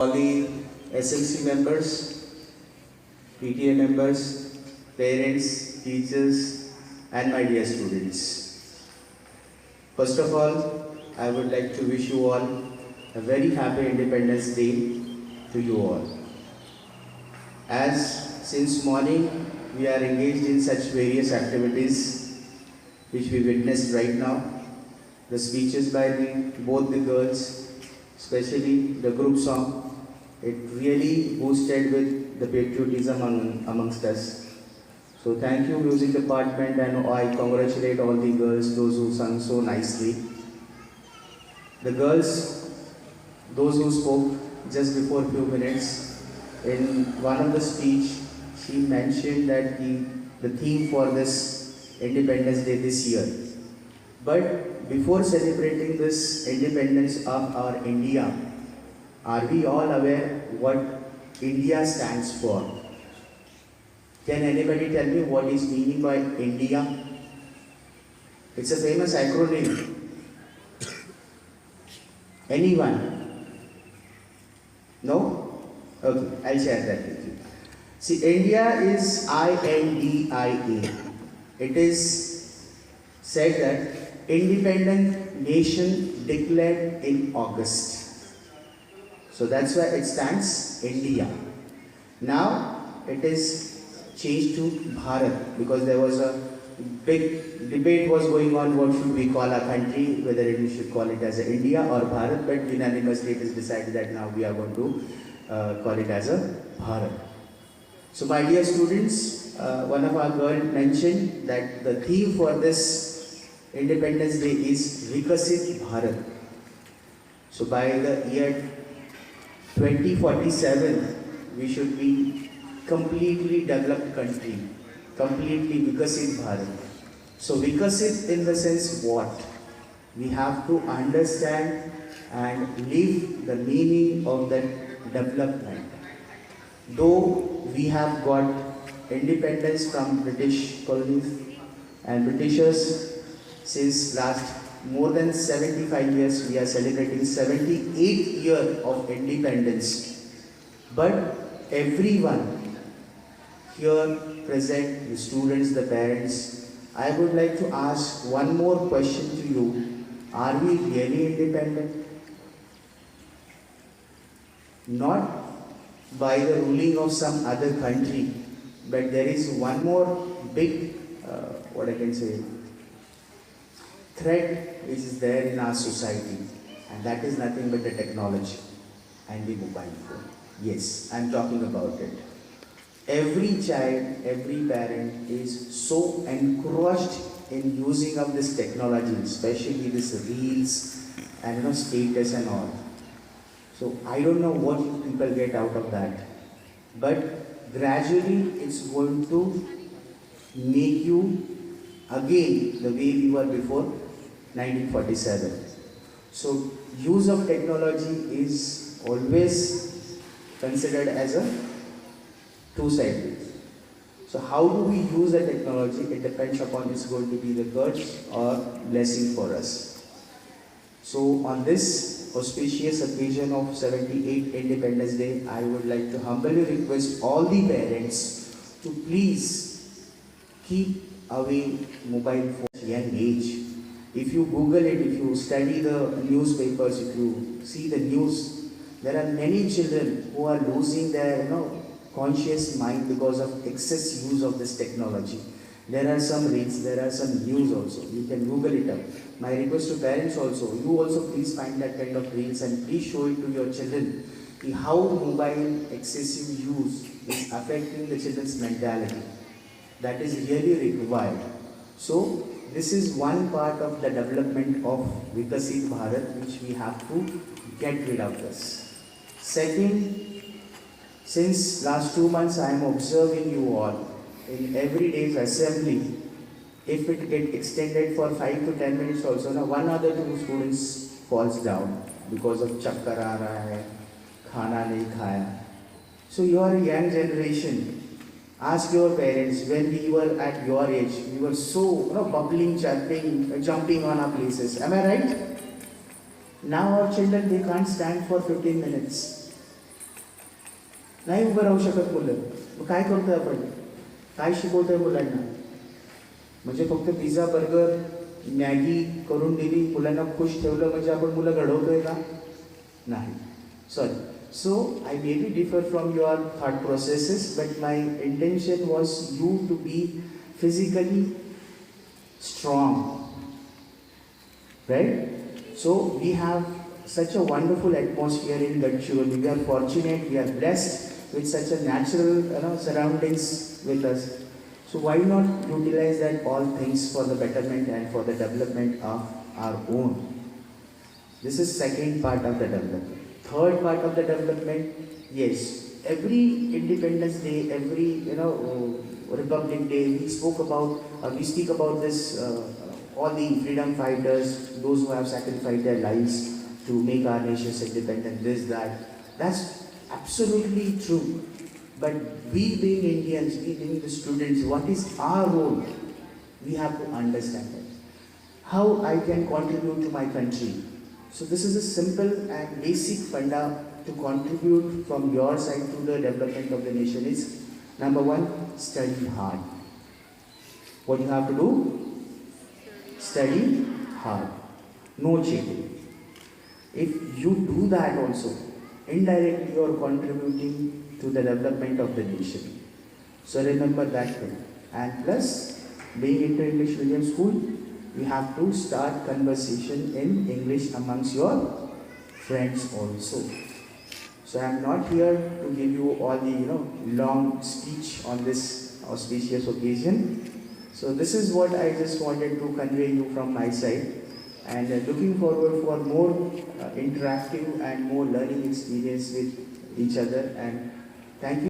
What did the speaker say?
all the SLC members, PTA members, parents, teachers, and my dear students. First of all, I would like to wish you all a very happy Independence Day to you all. As since morning we are engaged in such various activities which we witnessed right now, the speeches by both the girls, especially the group song, it really boosted with the patriotism amongst us. So thank you music department, and I congratulate all the girls, those who sung so nicely. The girls, those who spoke just before a few minutes, in one of the speech, she mentioned that the theme for this Independence Day this year. But before celebrating this independence of our India, are we all aware what India stands for? Can anybody tell me what is meaning by India? It's a famous acronym. Anyone? No? Okay, I'll share that with you. See, India is INDIA. It is said that independent nation declared in August. So that's why it stands India. Now it is changed to Bharat because there was a big debate was going on what should we call our country, whether we should call it as India or Bharat, but unanimously it is decided that now we are going to call it as a Bharat. So my dear students, one of our girls mentioned that the theme for this Independence Day is Vikasit Bharat. So by the year 2047, we should be completely developed country, completely Vikasit Bharat. So Vikasit in the sense what? We have to understand and live the meaning of that development. Though we have got independence from British colonies and Britishers since last more than 75 years, we are celebrating 78th year of independence. But everyone here present, the students, the parents, I would like to ask one more question to you. Are we really independent? Not by the ruling of some other country, but there is one more big, what I can say, threat which is there in our society, and that is nothing but the technology and the mobile phone. Yes, I'm talking about it. Every child, every parent is so engrossed in using of this technology, especially this reels and status and all. So I don't know what people get out of that, but gradually it's going to make you again the way we were before 1947. So use of technology is always considered as a two-sided. So how do we use the technology? It depends upon it's going to be the curse or blessing for us. So on this auspicious occasion of 78th Independence Day, I would like to humbly request all the parents to please keep away mobile phones at a young age. If you Google it, if you study the newspapers, if you see the news, there are many children who are losing their conscious mind because of excess use of this technology. There are some reels, there are some news also. You can Google it up. My request to parents also, you also please find that kind of reels and please show it to your children. How mobile excessive use is affecting the children's mentality. That is really required. So this is one part of the development of Vikasit Bharat which we have to get rid of this. Second, since last 2 months I am observing you all in every day's assembly. If it get extended for 5 to 10 minutes also, now one other two students falls down because of chakkar aa raha hai, khana nahi khaya. So you are a young generation. Ask your parents, when we were at your age, we were so bubbling, jumping on our places. Am I right? Now our children, they can't stand for 15 minutes. नाही उभं राहू शकत मुलं. मग काय करतोय आपण? काय शिकवतोय मुलांना? म्हणजे फक्त पिझ्झा बर्गर मॅगी करून दिली मुलांना खुश ठेवलं म्हणजे आपण मुलं घडवतोय का? नाही. Sorry. So I maybe differ from your thought processes, but my intention was you to be physically strong, right? So we have such a wonderful atmosphere in Gadchiroli. We are fortunate, we are blessed with such a natural, surroundings with us. So why not utilize that all things for the betterment and for the development of our own? This is second part of the development. Third part of the development, yes, every Independence Day, every Republic Day, we speak about this. All the freedom fighters, those who have sacrificed their lives to make our nations independent, this, that. That's absolutely true. But we being Indians, we being the students, what is our role? We have to understand it. How I can contribute to my country. So this is a simple and basic funda to contribute from your side to the development of the nation is, number one, study hard. What you have to do? Study hard. No cheating. If you do that also, indirectly you are contributing to the development of the nation. So remember that thing. And plus, being into English medium school, you have to start conversation in English amongst your friends also. So I am not here to give you all the long speech on this auspicious occasion. So this is what I just wanted to convey you from my side, and looking forward for more interactive and more learning experience with each other. And thank you.